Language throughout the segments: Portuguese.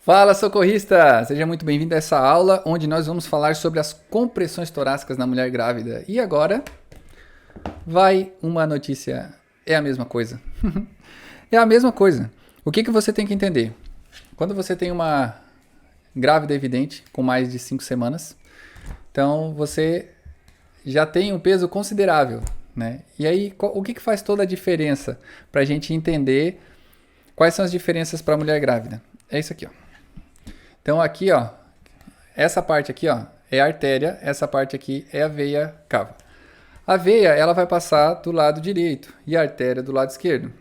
Fala, socorrista! Seja muito bem-vindo a essa aula onde nós vamos falar sobre as compressões torácicas na mulher grávida. E agora vai uma notícia. É a mesma coisa. É a mesma coisa. O que você tem que entender? Quando você tem uma grávida evidente com mais de 5 semanas, então você já tem um peso considerável, né? E aí, o que faz toda a diferença para a gente entender quais são as diferenças para a mulher grávida? É isso aqui, ó. Então aqui, ó, essa parte aqui, ó, é a artéria, essa parte aqui é a veia cava. A veia, ela vai passar do lado direito e a artéria do lado esquerdo.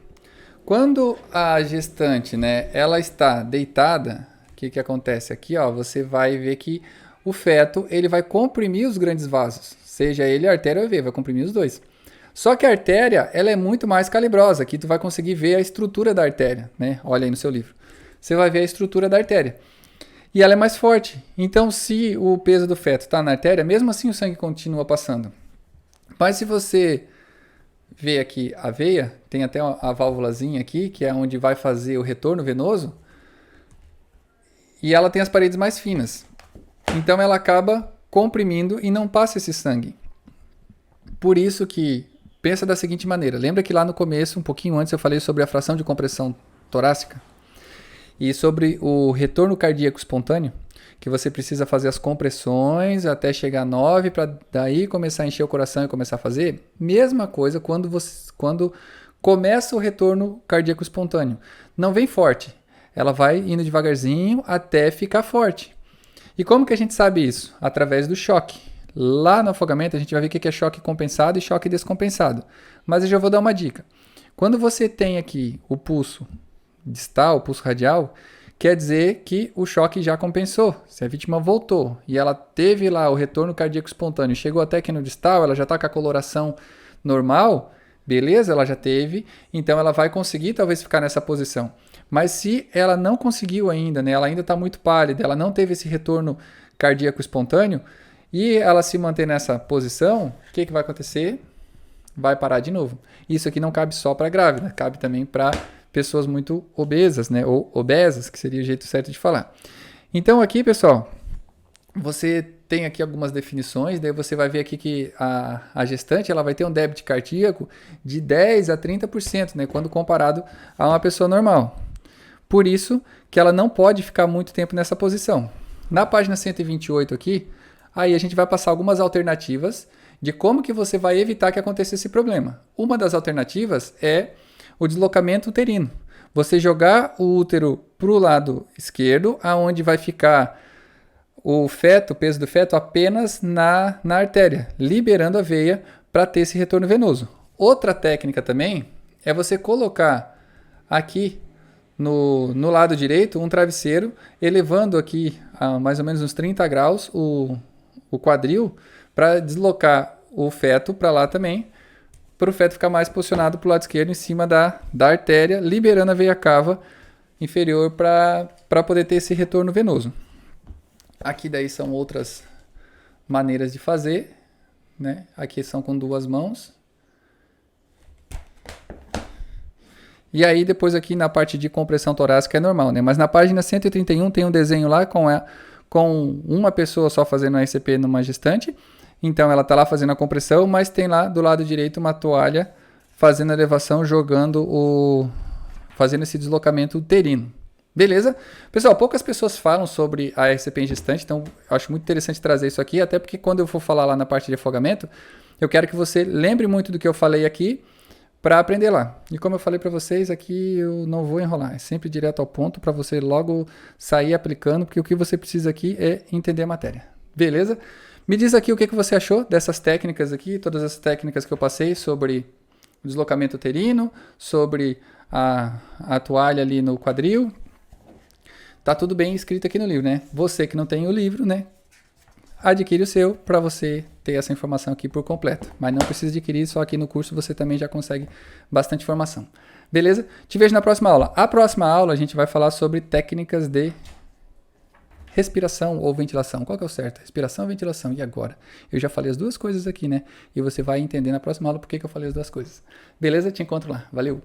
Quando a gestante, né, ela está deitada, o que acontece aqui, ó, você vai ver que o feto, ele vai comprimir os grandes vasos, seja ele a artéria ou a veia, vai comprimir os dois. Só que a artéria, ela é muito mais calibrosa, aqui tu vai conseguir ver a estrutura da artéria, né? Olha aí no seu livro. Você vai ver a estrutura da artéria. E ela é mais forte. Então, se o peso do feto está na artéria, mesmo assim o sangue continua passando. Mas se você vê aqui a veia, tem até a válvulazinha aqui, que é onde vai fazer o retorno venoso, e ela tem as paredes mais finas. Então, ela acaba comprimindo e não passa esse sangue. Por isso que, pensa da seguinte maneira. Lembra que lá no começo, um pouquinho antes, eu falei sobre a fração de compressão torácica? E sobre o retorno cardíaco espontâneo, que você precisa fazer as compressões até chegar a 9 para daí começar a encher o coração e começar a fazer. Mesma coisa quando começa o retorno cardíaco espontâneo. Não vem forte, ela vai indo devagarzinho até ficar forte. E como que a gente sabe isso? Através do choque. Lá no afogamento a gente vai ver o que é choque compensado e choque descompensado. Mas eu já vou dar uma dica. Quando você tem aqui o pulso distal, o pulso radial, quer dizer que o choque já compensou. Se a vítima voltou e ela teve lá o retorno cardíaco espontâneo, chegou até aqui no distal, ela já está com a coloração normal, beleza, ela já teve, então ela vai conseguir talvez ficar nessa posição. Mas se ela não conseguiu ainda, né, ela ainda está muito pálida, ela não teve esse retorno cardíaco espontâneo, e ela se manter nessa posição, o que vai acontecer? Vai parar de novo. Isso aqui não cabe só para grávida, cabe também para pessoas muito obesas, né? Ou obesas, que seria o jeito certo de falar. Então aqui, pessoal, você tem aqui algumas definições, daí você vai ver aqui que a gestante ela vai ter um débito cardíaco de 10 a 30%, né? Quando comparado a uma pessoa normal. Por isso que ela não pode ficar muito tempo nessa posição. Na página 128 aqui, aí a gente vai passar algumas alternativas de como que você vai evitar que aconteça esse problema. Uma das alternativas é o deslocamento uterino. Você jogar o útero para o lado esquerdo, aonde vai ficar o feto, o peso do feto apenas na artéria, liberando a veia para ter esse retorno venoso. Outra técnica também é você colocar aqui no lado direito um travesseiro, elevando aqui a mais ou menos uns 30 graus o quadril para deslocar o feto para lá também, para o feto ficar mais posicionado para o lado esquerdo em cima da artéria, liberando a veia cava inferior para poder ter esse retorno venoso. Aqui daí são outras maneiras de fazer, né? Aqui são com 2 mãos. E aí depois aqui na parte de compressão torácica é normal, né? Mas na página 131 tem um desenho lá com uma pessoa só fazendo a ECP numa gestante. Então ela está lá fazendo a compressão, mas tem lá do lado direito uma toalha fazendo a elevação, fazendo esse deslocamento uterino. Beleza? Pessoal, poucas pessoas falam sobre a RCP em gestante, então eu acho muito interessante trazer isso aqui, até porque quando eu for falar lá na parte de afogamento, eu quero que você lembre muito do que eu falei aqui para aprender lá. E como eu falei para vocês, aqui eu não vou enrolar, é sempre direto ao ponto para você logo sair aplicando, porque o que você precisa aqui é entender a matéria. Beleza? Me diz aqui o que você achou dessas técnicas aqui, todas as técnicas que eu passei sobre o deslocamento uterino, sobre a toalha ali no quadril. Tá tudo bem escrito aqui no livro, né? Você que não tem o livro, né? Adquire o seu para você ter essa informação aqui por completo. Mas não precisa adquirir, só aqui no curso você também já consegue bastante informação. Beleza? Te vejo na próxima aula. A próxima aula a gente vai falar sobre técnicas de respiração ou ventilação. Qual que é o certo? Respiração ou ventilação? E agora? Eu já falei as duas coisas aqui, né? E você vai entender na próxima aula por que eu falei as duas coisas. Beleza? Te encontro lá. Valeu!